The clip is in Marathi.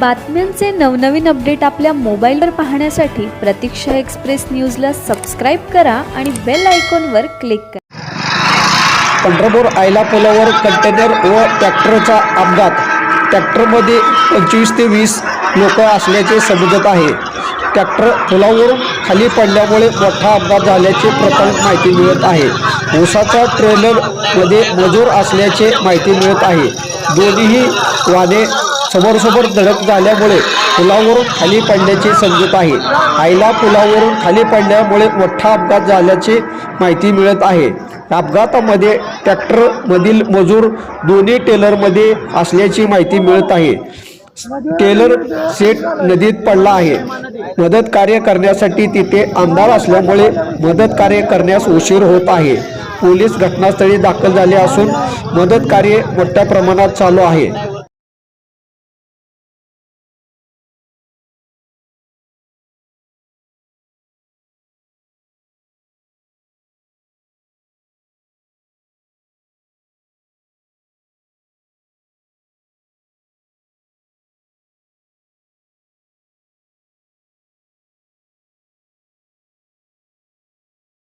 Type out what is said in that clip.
बातम्यांचे नवनवीन अपडेट आपल्या मोबाईलवर पाहण्यासाठी प्रतीक्षा एक्सप्रेस न्यूजला सबस्क्राईब करा आणि बेल आयकॉनवर क्लिक करा। पंढरपूर आयला पुलावर कंटेनर व ट्रॅक्टरचा अपघात। ट्रॅक्टरमध्ये 25 ते 20 लोक असल्याचे समजत आहे। ट्रॅक्टर पुलावरून खाली पडल्यामुळे मोठा अपघात झाल्याची प्रथम माहिती मिळत आहे। ऊसाचा ट्रेलरमध्ये मजूर असल्याचे माहिती मिळत आहे। दोन्ही वाहने समोरासमोर धडक झाल्यामुळे पुलावरून खाली पडल्याचे समजत आहे। आयला पुलावरून खाली पडल्यामुळे मोठा अपघात झाल्याची माहिती मिळत आहे। अपघातामध्ये ट्रॅक्टरमधील मजूर दोन्ही ट्रेलरमध्ये असल्याची माहिती मिळत आहे। ट्रेलर सेट नदीत पडला आहे। मदत कार्य करण्यासाठी तिथे अंधार असल्यामुळे मदत कार्य करण्यास उशीर होत आहे। पोलीस घटनास्थळी दाखल झाले असून मदत कार्य मोठ्या प्रमाणात चालू आहे।